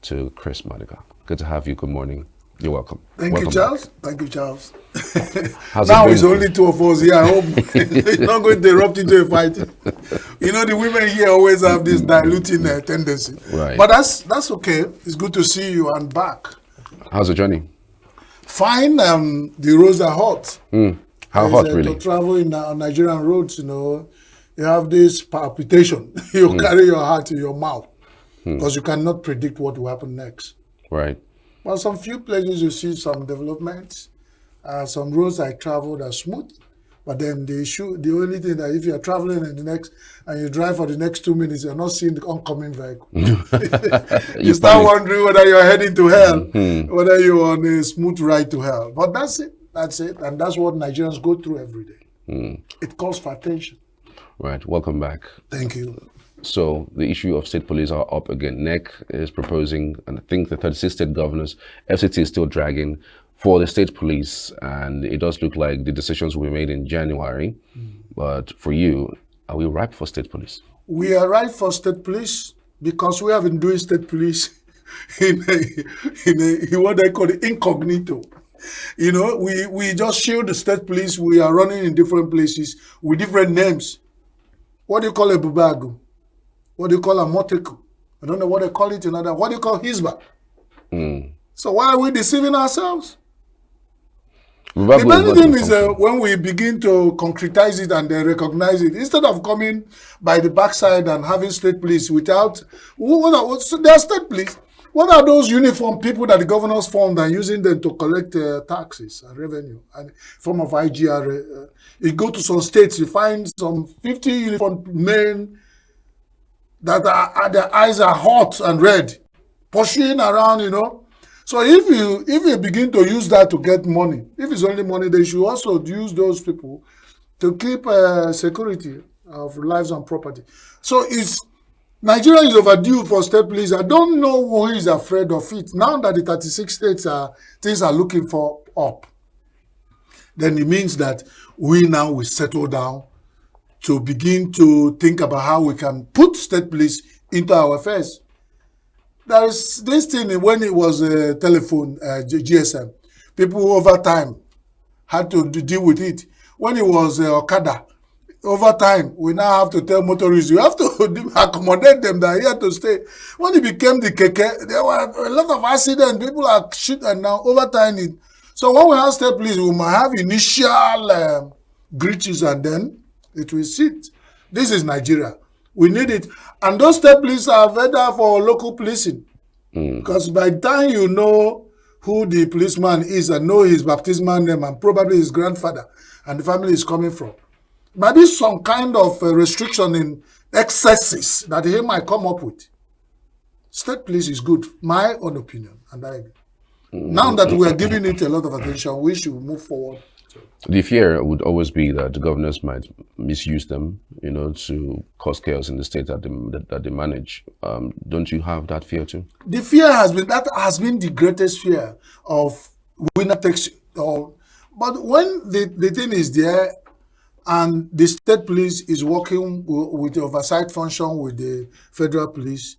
to Chris Maduka. Good to have you. Good morning. You're welcome. Thank you, Charles. Thank you, Charles. How's Now it it's only two of us here. I hope it's not going to erupt into a fight. You know, the women here always have this diluting tendency. Right. But that's okay. It's good to see you and back. How's the journey? Fine. The roads are hot. How hot, really? To travel on Nigerian roads, you know, you have this palpitation. You carry your heart in your mouth because you cannot predict what will happen next. Right. Well, some few places you see some developments. Some roads I traveled are smooth, but then the only thing that if you are traveling and you drive for the next 2 minutes, you're not seeing the oncoming vehicle. You start wondering whether you're heading to hell, whether you're on a smooth ride to hell. But that's it. And that's what Nigerians go through every day. It calls for attention. Right. Welcome back. Thank you. So the issue of state police are up again. NEC is proposing, and I think the 36 state governors, FCT is still dragging for the state police, and it does look like the decisions will be made in January. But for you, are we ripe for state police? We are ripe for state police because we have been doing state police in what they call it incognito. You know, we just shield the state police. We are running in different places with different names. What do you call a bubago? What do you call a moteku? I don't know what they call it in other. What do you call Hizba? So why are we deceiving ourselves? The main thing is when we begin to concretize it and then recognize it, instead of coming by the backside and having state police without, they are state police. What are those uniform people that the governors formed and using them to collect taxes and revenue and form of IGR? You go to some states, you find some 50 uniform men that their eyes are hot and red, pushing around, you know. So if you begin to use that to get money, if it's only money, they should also use those people to keep security of lives and property. So Nigeria is overdue for state police. I don't know who is afraid of it. Now that the 36 states things are looking for up, then it means that we now will settle down to begin to think about how we can put state police into our affairs. There is this thing when it was a telephone, GSM, people over time had to deal with it. When it was Okada, over time, we now have to tell motorists, you have to accommodate them that are here to stay. When it became the keke, there were a lot of accidents, people are shit, and now over time. So when we have state police, we might have initial glitches and then it will sit. This is Nigeria. We need it. And those state police are better for local policing. Because by the time you know who the policeman is and know his baptismal name and probably his grandfather and the family is coming from, maybe some kind of restriction in excesses that he might come up with. State police is good, my own opinion. And now that we are giving it a lot of attention, we should move forward. The fear would always be that the governors might misuse them, you know, to cause chaos in the state that they manage. Don't you have that fear too? The fear has been the greatest fear of winner takes all. But when the thing is there and the state police is working with the oversight function with the federal police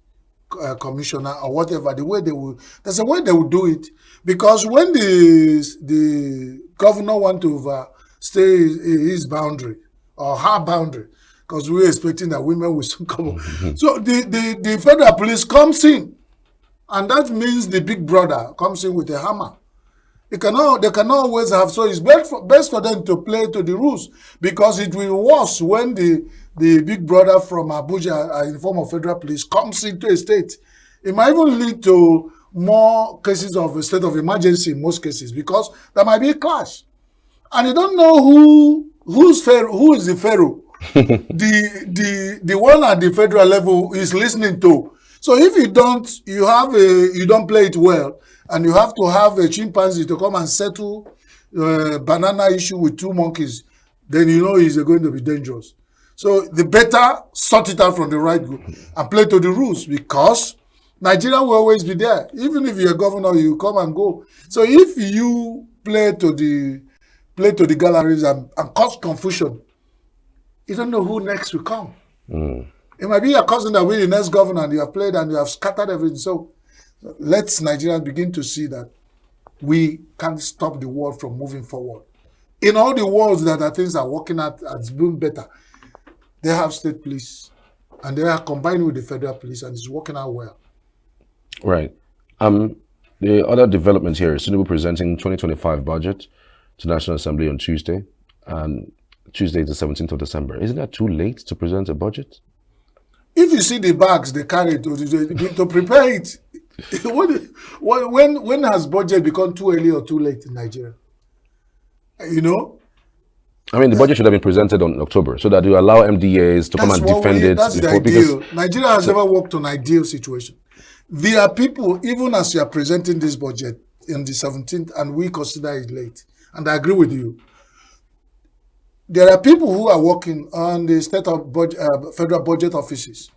commissioner or whatever, there's a way they will do it. Because when the governor want to overstay his boundary or her boundary, because we're expecting that women will soon come up. So the federal police comes in, and that means the big brother comes in with a hammer. They cannot always have, so it's best for them to play to the rules, because it will be worse when the big brother from Abuja in the form of federal police comes into a state. It might even lead to more cases of a state of emergency in most cases, because there might be a clash. And you don't know who is the pharaoh. the one at the federal level is listening to. So if you don't play it well, and you have to have a chimpanzee to come and settle banana issue with two monkeys, then you know it's going to be dangerous. So the better sort it out from the right group and play to the rules, because Nigeria will always be there. Even if you're a governor, you come and go. So if you play to the galleries and cause confusion, you don't know who next will come. It might be your cousin that will be the next governor, and you have played and you have scattered everything. So Let's Nigerians begin to see that we can't stop the world from moving forward. In all the worlds that things are working out as doing better, they have state police, and they are combined with the federal police, and it's working out well. Right. The other development here is Tinubu presenting 2025 budget to National Assembly on Tuesday, and Tuesday is the 17th of December. Isn't that too late to present a budget? If you see the bags they carry to prepare it, when has budget become too early or too late in Nigeria? You know? I mean, the budget should have been presented on October so that you allow MDAs to come and defend it. That's the ideal. Nigeria has never worked on ideal situation. There are people, even as you are presenting this budget on the 17th, and we consider it late, and I agree with you. There are people who are working on the state of federal budget offices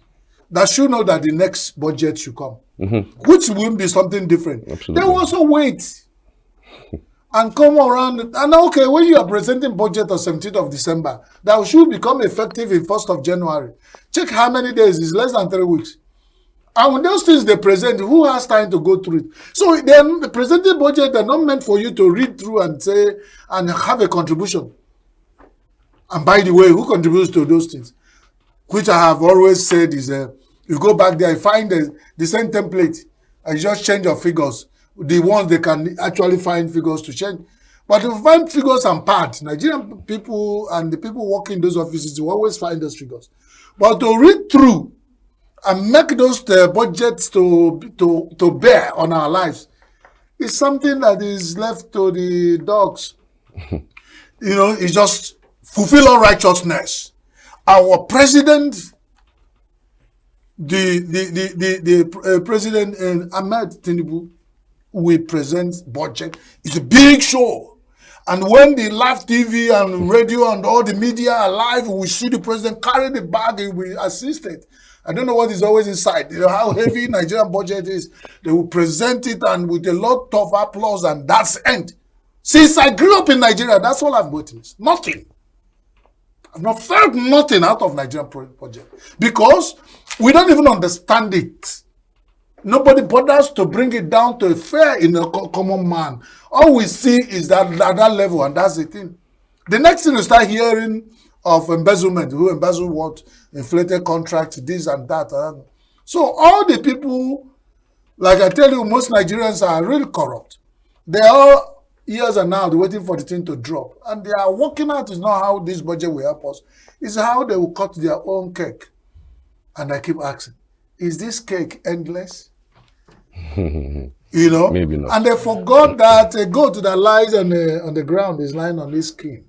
that should know that the next budget should come, which will be something different. Absolutely. They will also wait and come around. And okay, when you are presenting budget on 17th of December, that should become effective in 1st of January. Check how many days, it's less than 3 weeks. And when those things they present, who has time to go through it? So they're presenting budget, they're not meant for you to read through and say, and have a contribution. And by the way, who contributes to those things? Which I have always said is, you go back there, you find the same template, and you just change your figures. The ones they can actually find figures to change. But to find figures and parts, Nigerian people and the people working in those offices will always find those figures. But to read through and make those budgets to bear on our lives is something that is left to the dogs. It's just fulfill all righteousness. Our president, the president Ahmed Tinubu, will present budget. It's a big show. And when the live TV and radio and all the media are live, we see the president carry the bag, he will assist it. I don't know what is always inside. You know how heavy Nigerian budget is. They will present it and with a lot of applause, and that's end. Since I grew up in Nigeria, that's all I've witnessed. Nothing. I've not felt nothing out of Nigerian project because we don't even understand it. Nobody bothers to bring it down to a fair in a common man. All we see is that at that level, and that's the thing. The next thing you start hearing of embezzlement, who embezzle what, inflated contracts, this and that. So all the people, like I tell you, most Nigerians are really corrupt. They are years and now they're waiting for the thing to drop. And they are working out is not how this budget will help us. It's how they will cut their own cake. And I keep asking, is this cake endless? Maybe not. And they forgot that a goat that lies on the ground is lying on his skin.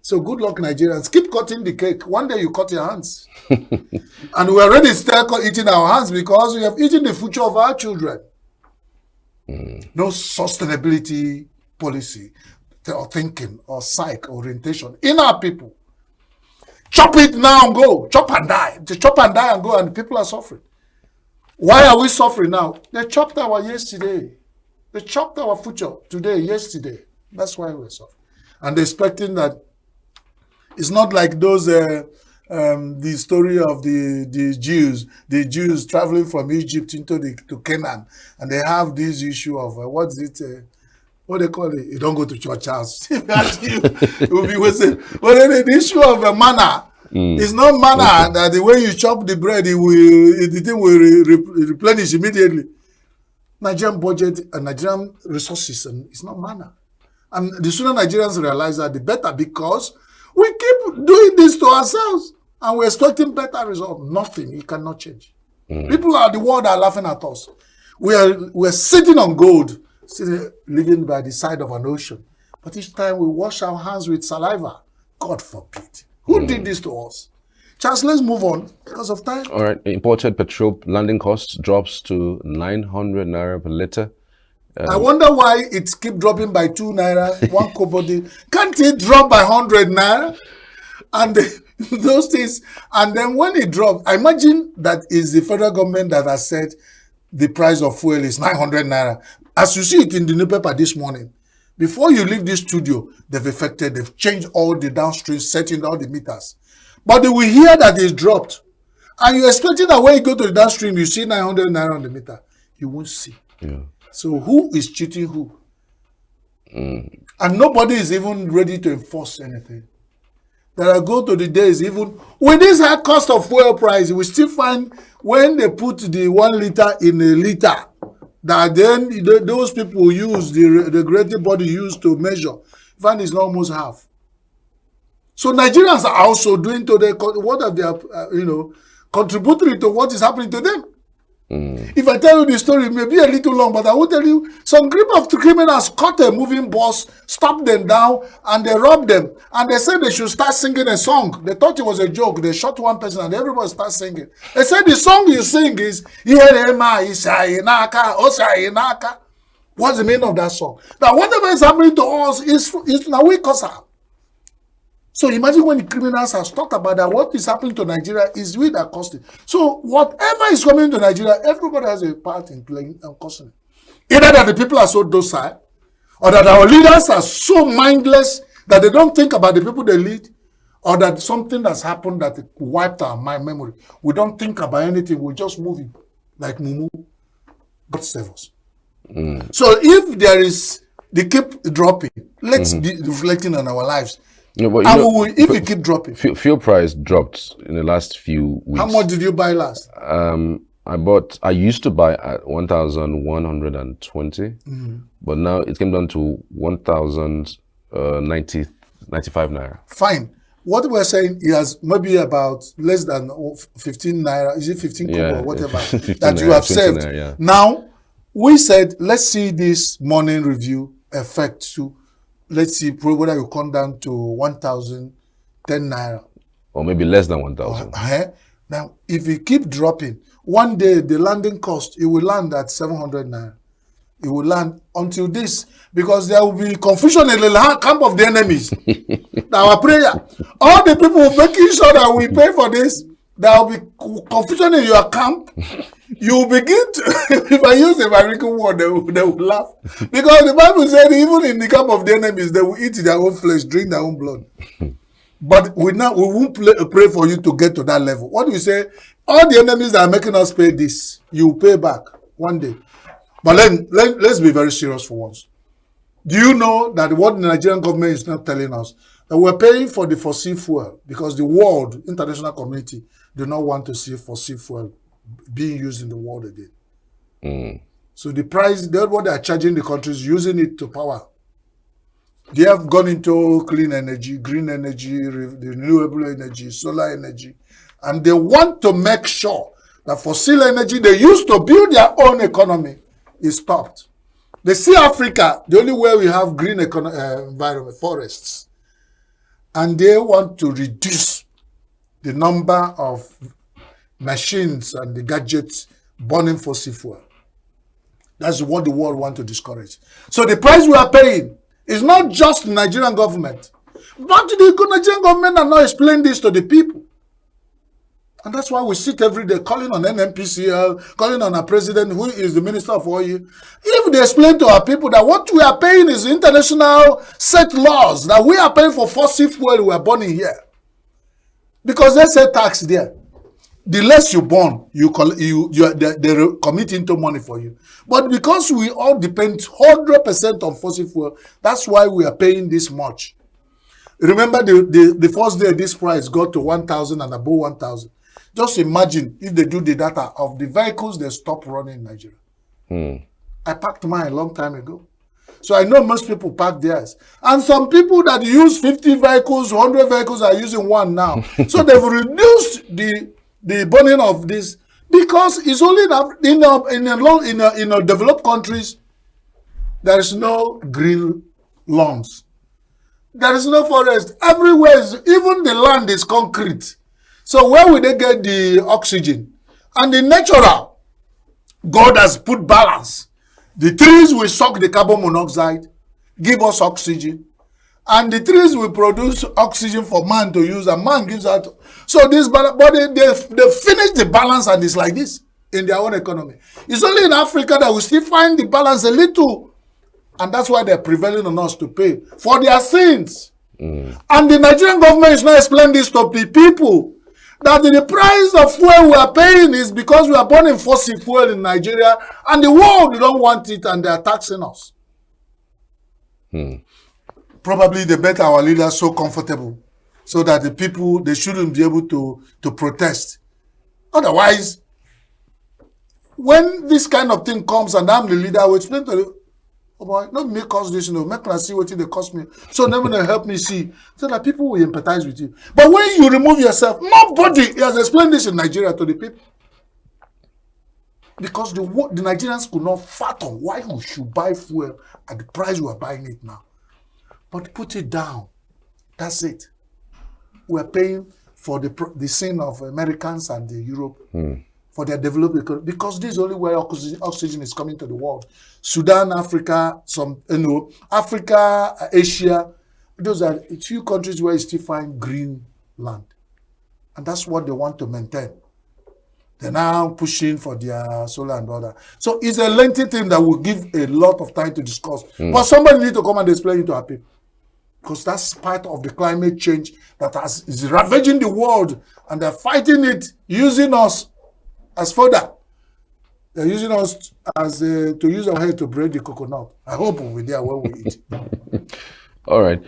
So good luck, Nigerians. Keep cutting the cake. One day you cut your hands. And we already start eating our hands because we have eaten the future of our children. No sustainability policy or thinking or psych orientation in our people. Chop it now and go. Chop and die. Just chop and die and go, and people are suffering. Why are we suffering now? They chopped our yesterday. They chopped our future today, yesterday. That's why we're suffering. And they're expecting that it's not like those the story of the Jews traveling from Egypt to Canaan, and they have this issue of what they call it? You don't go to church house. It will be wasted. But then the issue of manna. It's not manna that the way you chop the bread, the thing will replenish immediately. Nigerian budget and Nigerian resources, and it's not manna. And the sooner Nigerians realize that, the better, because we keep doing this to ourselves and we're expecting better results. Nothing, it cannot change. People are the world are laughing at us. We're sitting on gold, living by the side of an ocean. But each time we wash our hands with saliva, God forbid. Who did this to us? Charles, let's move on because of time. All right. Imported petrol landing costs drops to 900 naira per liter. I wonder why it keep dropping by 2 naira, 1 kobo. Can't it drop by 100 naira? And those things. And then when it drops, I imagine that is the federal government that has said the price of fuel is 900 naira. As you see it in the newspaper this morning, before you leave this studio, they've changed all the downstream, setting all the meters. But they will hear that it's dropped. And you're expecting that when you go to the downstream, you see 900 naira on the meter. You won't see. Yeah. So who is cheating who? And nobody is even ready to enforce anything. That I go to the days, even with this high cost of fuel price, we still find when they put the 1 liter in a liter, that then those people use, the regulatory body used to measure, find it's not almost half. So Nigerians are also doing to the, what have they, contributory to what is happening to them. If I tell you the story, it may be a little long, but I will tell you, some group of criminals caught a moving bus, stopped them down, and they robbed them. And they said they should start singing a song. They thought it was a joke. They shot one person, and everybody started singing. They said the song you sing is, what's the meaning of that song? Now, whatever is happening to us is now we cause her. So imagine when the criminals have talked about that, what is happening to Nigeria is we that caused it. So whatever is coming to Nigeria, everybody has a part in playing and causing it. Either that the people are so docile, or that our leaders are so mindless that they don't think about the people they lead, or that something has happened that wiped our memory. We don't think about anything, we're just moving like Mumu. God save us. So if there is, they keep dropping, let's be reflecting on our lives. No, but if you keep dropping. Fuel price dropped in the last few weeks. How much did you buy last? I used to buy at 1,120, but now it came down to 1,095 naira. Fine. What we're saying is maybe about less than 15 naira. Is it 15 kobo or whatever that you have saved? Naira, yeah. Now, we said, let's see this morning review effect to, let's see whether you come down to 1,010 naira. Or maybe less than 1,000. Now, if you keep dropping, one day the landing cost, it will land at 700 naira. It will land until this, because there will be confusion in the camp of the enemies. Our prayer, all the people making sure that we pay for this, there will be confusion in your camp. You will begin to, if I use the American word, they will laugh. Because the Bible said even in the camp of the enemies, they will eat their own flesh, drink their own blood. But we won't pray for you to get to that level. What do we say? All the enemies that are making us pay this, you will pay back one day. But let's be very serious for once. Do you know that what the Nigerian government is not telling us? That we're paying for the fossil fuel because the world, international community, do not want to see fossil fuel being used in the world again. So the price, what they are charging the countries, using it to power. They have gone into clean energy, green energy, renewable energy, solar energy. And they want to make sure that fossil energy they used to build their own economy is stopped. They see Africa, the only way we have green environment, forests. And they want to reduce the number of machines and the gadgets burning fossil fuel. That's what the world wants to discourage. So the price we are paying is not just the Nigerian government, but the Nigerian government are not explaining this to the people. And that's why we sit every day calling on NNPCL, calling on our president, who is the Minister of Oil. If they explain to our people that what we are paying is international set laws, that we are paying for fossil fuel we are burning here. Because they say tax there. The less you burn, they commit into money for you. But because we all depend 100% on fossil fuel, that's why we are paying this much. Remember the first day this price got to 1,000 and above 1,000. Just imagine if they do the data of the vehicles they stop running in Nigeria. I packed mine a long time ago. So I know most people pack theirs. And some people that use 50 vehicles, 100 vehicles are using one now. So they've reduced the burning of this because it's only in developed countries there is no green lawns. There is no forest. Everywhere, even the land is concrete. So where will they get the oxygen? And the natural, God has put balance. The trees will suck the carbon monoxide, give us oxygen. And the trees will produce oxygen for man to use, and man gives out. So this balance, but they finish the balance, and it's like this in their own economy. It's only in Africa that we still find the balance a little. And that's why they're prevailing on us to pay for their sins. And the Nigerian government is not explaining this to the people. that the price of fuel we are paying is because we are burning fossil fuel in Nigeria and the world don't want it and they are taxing us. Probably they make our leaders so comfortable so that the people, they shouldn't be able to protest. Otherwise, when this kind of thing comes and I'm the leader, I will explain to you, oh boy, not me cause this, make me see what they cost me. So then when help me see, so that people will empathize with you. But when you remove yourself, nobody has explained this in Nigeria to the people. Because the Nigerians could not fathom why we should buy fuel at the price we are buying it now. But put it down. That's it. We are paying for the sin of Americans and Europe for their developed economy, because this is only where oxygen is coming to the world. Sudan, Africa, Africa, Asia, those are a few countries where you still find green land. And that's what they want to maintain. They're now pushing for their solar and other. So it's a lengthy thing that will give a lot of time to discuss. But somebody needs to come and explain it to our people. Because that's part of the climate change that is ravaging the world, and they're fighting it, using us as fodder. They're using us as to use our head to break the coconut. I hope we'll be there when we eat. All right.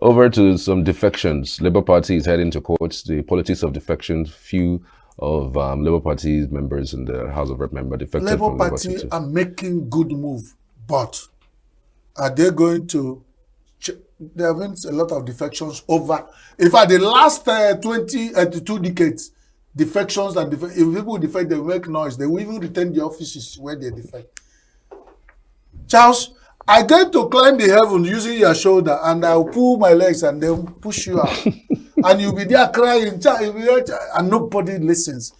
Over to some defections. Labour Party is heading to court. The politics of defection. Few of Labour Party members in the House of Rep member defected Labour from Labour Party Party. are making good move, but are they going to? There have been a lot of defections over. In fact, the last 22 decades, defections and if people defect, they will make noise. They will even retain the offices where they defect. Charles, I get to climb the heaven using your shoulder, and I'll pull my legs and then push you out. And you'll be there crying, and nobody listens.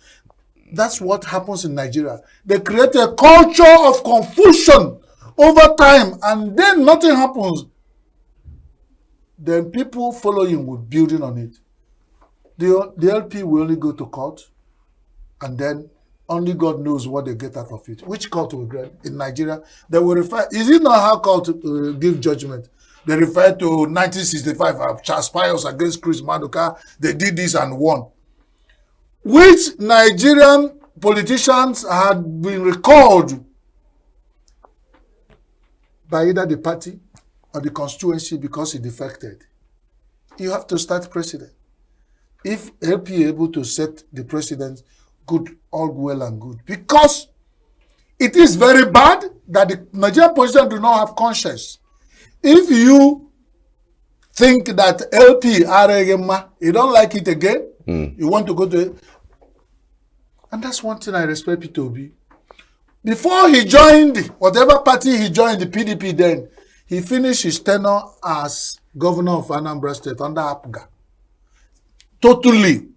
That's what happens in Nigeria. They create a culture of confusion over time, and then nothing happens. Then people following will building on it. The LP will only go to court, and then only God knows what they get out of it. Which court will grant in Nigeria? They will refer. Is it not how court give judgment? They refer to 1965 Charles Pius against Chris Maduka. They did this and won. Which Nigerian politicians had been recalled by either the party or the constituency because he defected. You have to start president. If LP able to set the president, good, all well and good. Because it is very bad that the Nigerian politicians do not have conscience. If you think that LP, you don't like it again, you want to go to it. And that's one thing I respect P2B. Before he joined, whatever party he joined, the PDP then, he finished his tenure as governor of Anambra State under Apga. Totally.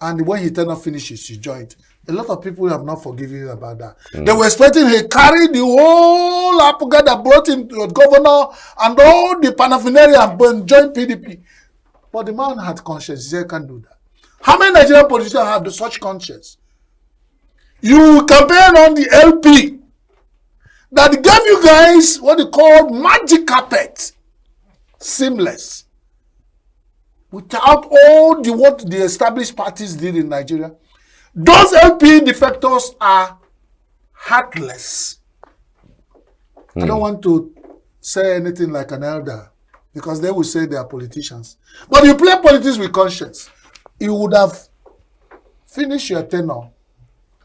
And when he tenure finishes, he joined. A lot of people have not forgiven him about that. They were expecting he carried the whole Apga that brought him to governor and all the paraphernalia and joined PDP. But the man had conscience. He said, I can't do that. How many Nigerian politicians have such conscience? You campaign on the LP that gave you guys what they call magic carpet. Seamless. Without all what the established parties did in Nigeria. Those LP defectors are heartless. I don't want to say anything like an elder because they will say they are politicians. But you play politics with conscience. You would have finished your tenure,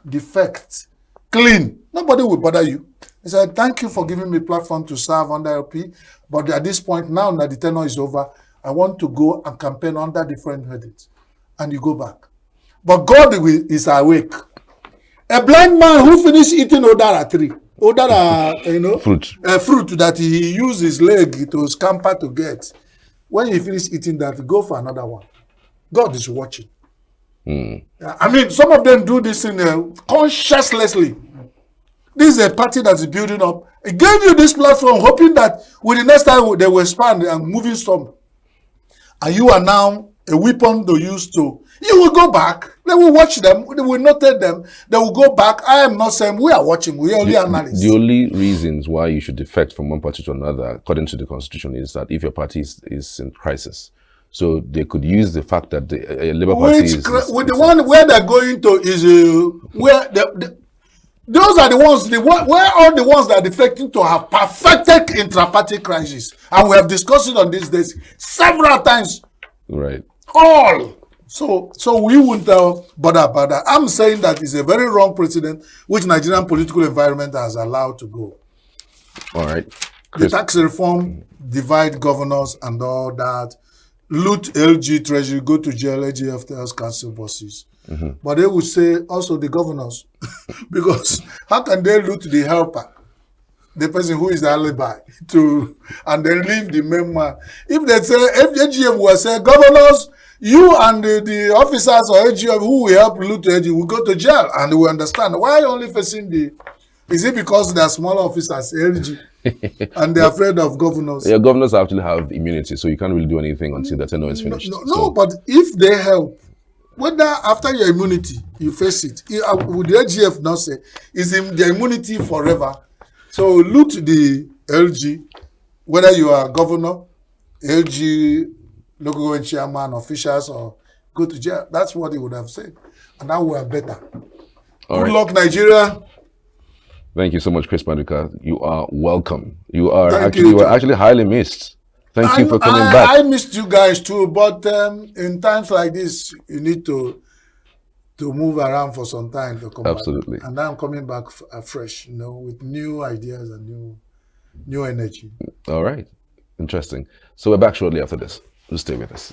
defect, clean. Nobody will bother you. He said, thank you for giving me platform to serve under LP. But at this point, now that the tenure is over, I want to go and campaign under different headings. And you go back. But God is awake. A blind man who finished eating Odara tree, Odara, fruit that he used his leg to scamper to get. When he finished eating that, go for another one. God is watching. I mean, some of them do this in conscientiously. This is a party that is building up. It gave you this platform, hoping that with the next time they will expand and moving some. And you are now a weapon to use to. You will go back. They will watch them. They will notate them. They will go back. I am not saying we are watching. We are only analysts. The only reasons why you should defect from one party to another, according to the constitution, is that if your party is in crisis. So they could use the fact that the Labour Party with the one where they're going to is where those are the ones where all the ones that are defecting to have perfected intra-party crisis, and we have discussed it on these days several times. Right. All. So we won't bother about that. I'm saying that it's a very wrong precedent which Nigerian political environment has allowed to go. All right. The tax reform, divide governors and all that, loot LG Treasury, go to jail, AGF tells council bosses. But they would say also the governors, because how can they loot the helper, the person who is the alibi, and then leave the main man? If they say, if AGF will say, governors, you and the officers or AGF who will help loot LG will go to jail, and we understand. Why only facing is it because they are small officers, LG? And they're afraid of governors. Yeah, governors actually have immunity, so you can't really do anything until the tenure is finished. No, but if they help, whether after your immunity, you face it, would the AGF not say, is the immunity forever? So loot the LG, whether you are governor, LG, local government chairman, officials, or go to jail. That's what he would have said. And now we are better. Good luck, Nigeria. Thank you so much, Chris Maduka. You are welcome. You are actually highly missed. Thank you for coming back. I missed you guys too, but in times like this, you need to move around for some time to come Absolutely. back. And now I'm coming back fresh, with new ideas and new energy. All right. Interesting. So we're back shortly after this. Just stay with us.